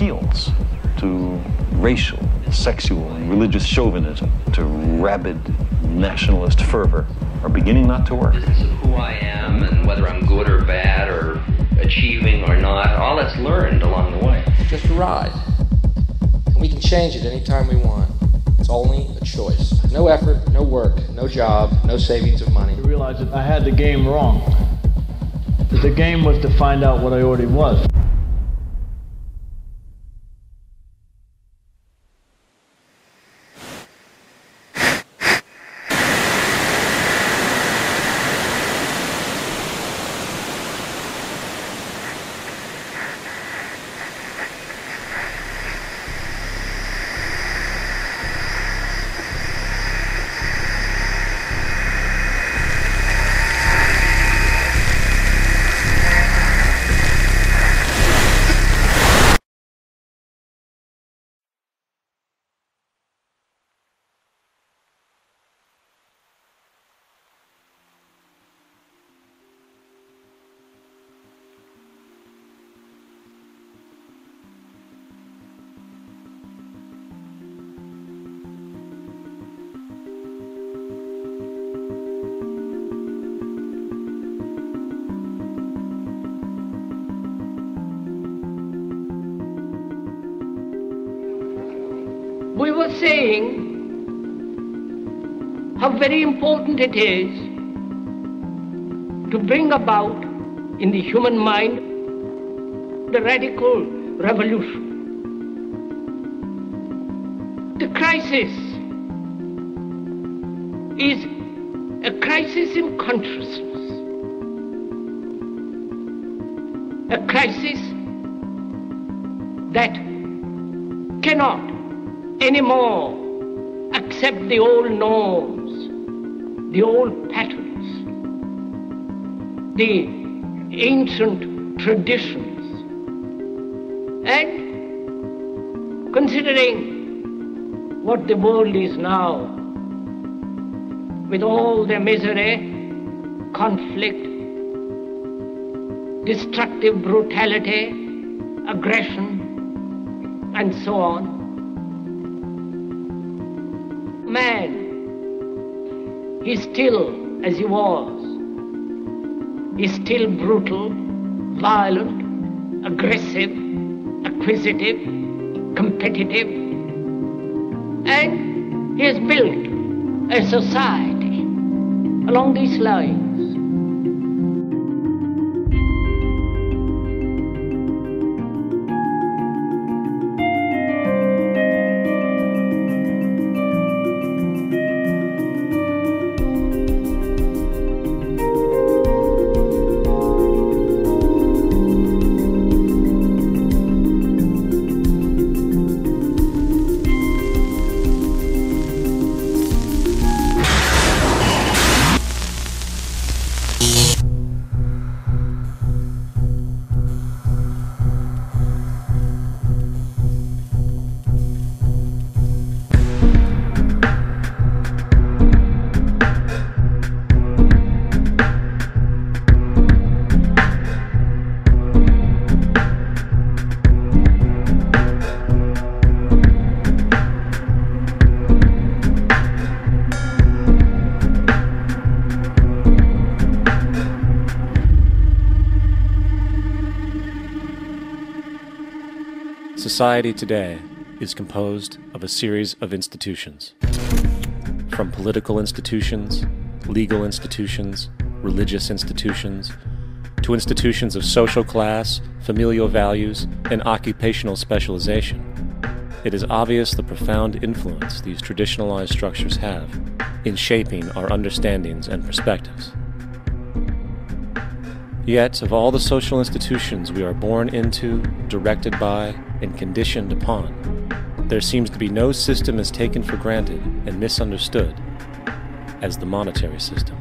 appeals to racial, sexual, and religious chauvinism, to rabid nationalist fervor, are beginning not to work. Business of who I am and whether I'm good or bad or achieving or not, all that's learned along the way. Just a ride. And we can change it anytime we want. It's only a choice. No effort, no work, no job, no savings of money. I realized that I had the game wrong. That the game was to find out what I already was. We were saying how very important it is to bring about in the human mind the radical revolution. The crisis is a crisis in consciousness, a crisis that cannot anymore accept the old norms, the old patterns, the ancient traditions. And considering what the world is now, with all their misery, conflict, destructive brutality, aggression, and so on, man is still as he was. He's still brutal, violent, aggressive, acquisitive, competitive, and he has built a society along these lines. Society today is composed of a series of institutions. From political institutions, legal institutions, religious institutions, to institutions of social class, familial values, and occupational specialization. It is obvious the profound influence these traditionalized structures have in shaping our understandings and perspectives. Yet, of all the social institutions we are born into, directed by, and conditioned upon, there seems to be no system as taken for granted and misunderstood as the monetary system.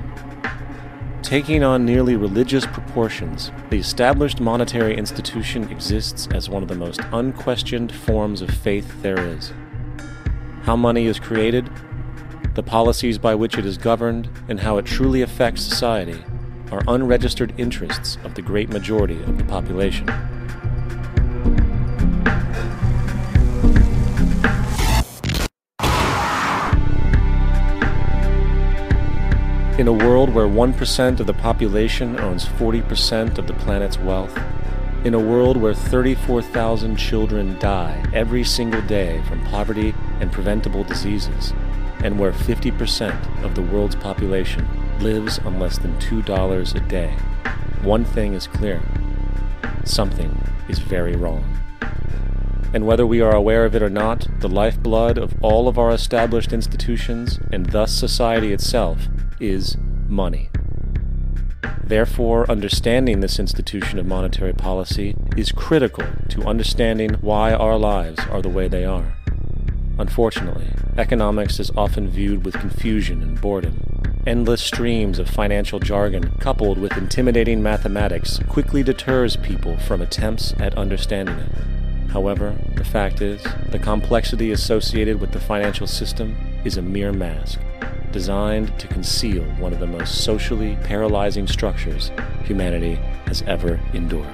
Taking on nearly religious proportions, the established monetary institution exists as one of the most unquestioned forms of faith there is. How money is created, the policies by which it is governed, and how it truly affects society are unregistered interests of the great majority of the population. In a world where 1% of the population owns 40% of the planet's wealth, in a world where 34,000 children die every single day from poverty and preventable diseases, and where 50% of the world's population lives on less than $2 a day, one thing is clear: something is very wrong. And whether we are aware of it or not, the lifeblood of all of our established institutions, and thus society itself, is money. Therefore, understanding this institution of monetary policy is critical to understanding why our lives are the way they are. Unfortunately, economics is often viewed with confusion and boredom. Endless streams of financial jargon coupled with intimidating mathematics quickly deters people from attempts at understanding it. However, the fact is, the complexity associated with the financial system is a mere mask, designed to conceal one of the most socially paralyzing structures humanity has ever endured.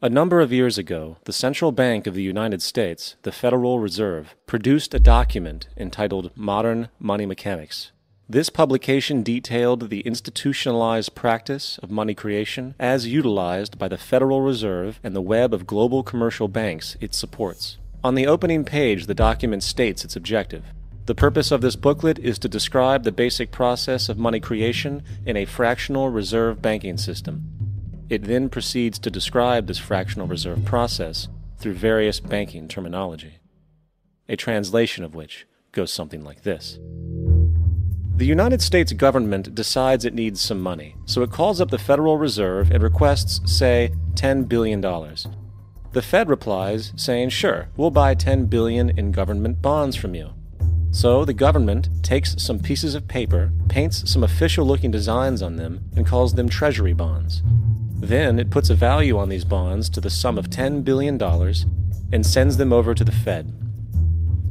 A number of years ago, the Central Bank of the United States, the Federal Reserve, produced a document entitled Modern Money Mechanics. This publication detailed the institutionalized practice of money creation as utilized by the Federal Reserve and the web of global commercial banks it supports. On the opening page, the document states its objective. The purpose of this booklet is to describe the basic process of money creation in a fractional reserve banking system. It then proceeds to describe this fractional reserve process through various banking terminology, a translation of which goes something like this. The United States government decides it needs some money, so it calls up the Federal Reserve and requests, say, $10 billion. The Fed replies, saying, sure, we'll buy $10 billion in government bonds from you. So the government takes some pieces of paper, paints some official-looking designs on them, and calls them treasury bonds. Then it puts a value on these bonds to the sum of $10 billion and sends them over to the Fed.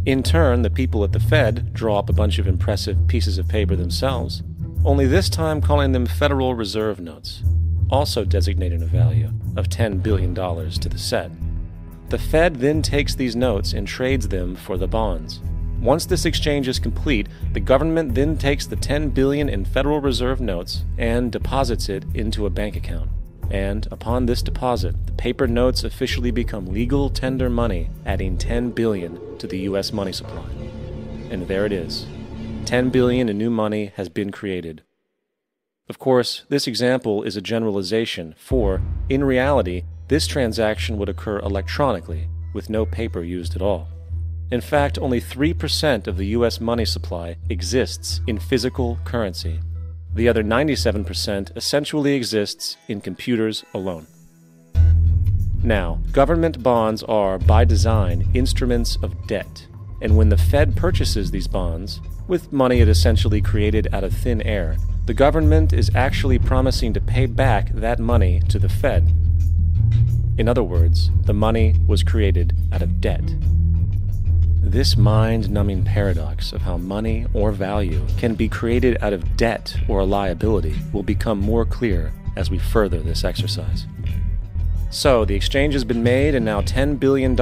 In turn, the people at the Fed draw up a bunch of impressive pieces of paper themselves, only this time calling them Federal Reserve notes, also designating a value of $10 billion to the set. The Fed then takes these notes and trades them for the bonds. Once this exchange is complete, the government then takes the $10 billion in Federal Reserve notes and deposits it into a bank account. And upon this deposit, the paper notes officially become legal tender money, adding $10 billion to the U.S. money supply. And there it is. $10 billion in new money has been created. Of course, this example is a generalization, for, in reality, this transaction would occur electronically, with no paper used at all. In fact, only 3% of the U.S. money supply exists in physical currency. The other 97% essentially exists in computers alone. Now, government bonds are, by design, instruments of debt, and when the Fed purchases these bonds, with money it essentially created out of thin air, the government is actually promising to pay back that money to the Fed. In other words, the money was created out of debt. This mind-numbing paradox of how money or value can be created out of debt or a liability will become more clear as we further this exercise. So, the exchange has been made and now $10 billion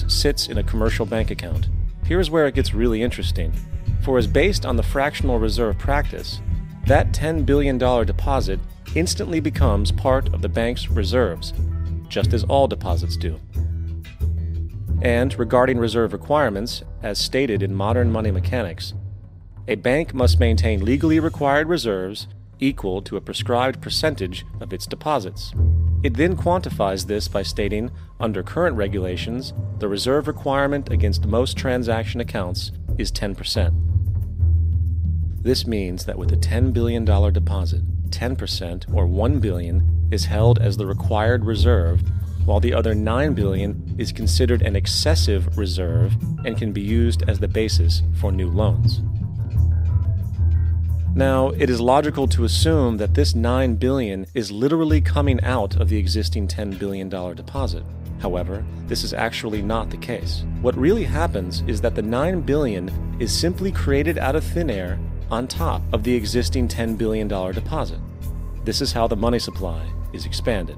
sits in a commercial bank account. Here's where it gets really interesting. For as based on the fractional reserve practice, that $10 billion deposit instantly becomes part of the bank's reserves, just as all deposits do. And regarding reserve requirements, as stated in Modern Money Mechanics, a bank must maintain legally required reserves equal to a prescribed percentage of its deposits. It then quantifies this by stating, under current regulations, the reserve requirement against most transaction accounts is 10%. This means that with a $10 billion deposit, 10% or $1 billion is held as the required reserve, while the other $9 billion is considered an excessive reserve and can be used as the basis for new loans. Now, it is logical to assume that this $9 billion is literally coming out of the existing $10 billion deposit. However, this is actually not the case. What really happens is that the $9 billion is simply created out of thin air on top of the existing $10 billion deposit. This is how the money supply is expanded.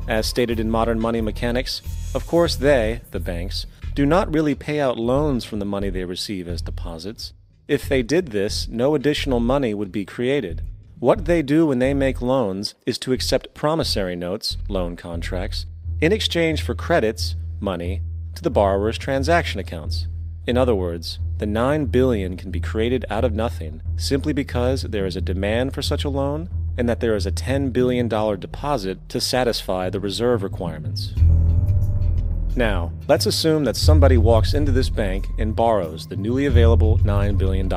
As stated in modern money mechanics, of course they, the banks, do not really pay out loans from the money they receive as deposits. If they did this, no additional money would be created. What they do when they make loans is to accept promissory notes, loan contracts, in exchange for credits, money, to the borrower's transaction accounts. In other words, the $9 billion can be created out of nothing simply because there is a demand for such a loan and that there is a $10 billion deposit to satisfy the reserve requirements. Now, let's assume that somebody walks into this bank and borrows the newly available $9 billion.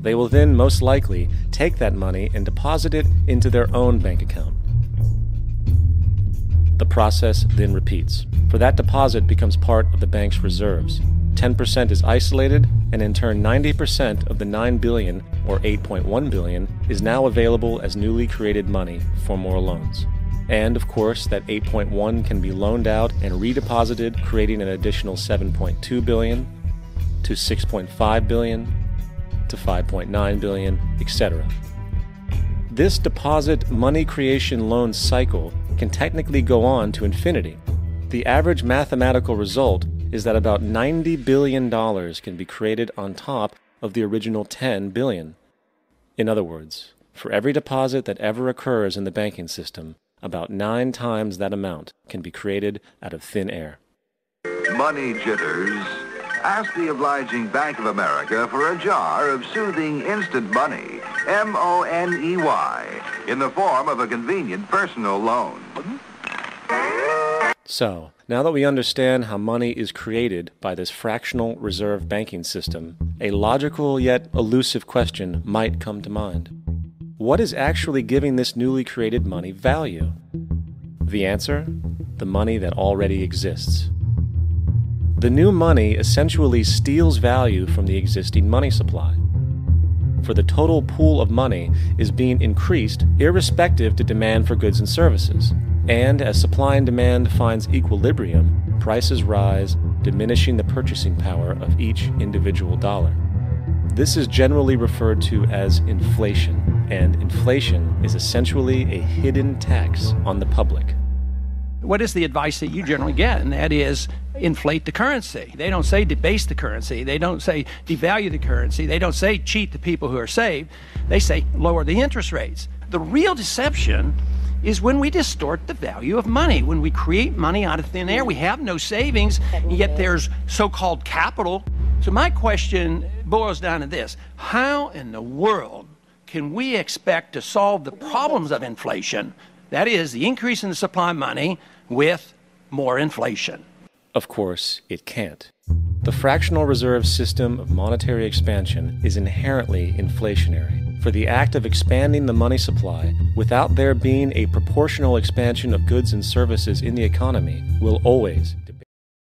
They will then most likely take that money and deposit it into their own bank account. The process then repeats, for that deposit becomes part of the bank's reserves. 10% is isolated, and in turn 90% of the $9 billion, or $8.1 billion, is now available as newly created money for more loans. And of course, that 8.1 can be loaned out and redeposited, creating an additional 7.2 billion, to 6.5 billion, to 5.9 billion, etc. This deposit money creation loan cycle can technically go on to infinity. The average mathematical result is that about $90 billion can be created on top of the original $10 billion. In other words, for every deposit that ever occurs in the banking system, about 9 times that amount can be created out of thin air. Money jitters. Ask the obliging Bank of America for a jar of soothing instant money, M-O-N-E-Y, in the form of a convenient personal loan. So, now that we understand how money is created by this fractional reserve banking system, a logical yet elusive question might come to mind. What is actually giving this newly created money value? The answer? The money that already exists. The new money essentially steals value from the existing money supply. For the total pool of money is being increased irrespective to demand for goods and services. And as supply and demand finds equilibrium, prices rise, diminishing the purchasing power of each individual dollar. This is generally referred to as inflation, and inflation is essentially a hidden tax on the public. What is the advice that you generally get? And that is inflate the currency. They don't say debase the currency. They don't say devalue the currency. They don't say cheat the people who are saved. They say lower the interest rates. The real deception is when we distort the value of money. When we create money out of thin air, we have no savings, yet there's so-called capital. So my question boils down to this. How in the world can we expect to solve the problems of inflation, that is, the increase in the supply of money, with more inflation? Of course, it can't. The fractional reserve system of monetary expansion is inherently inflationary. For the act of expanding the money supply, without there being a proportional expansion of goods and services in the economy, will always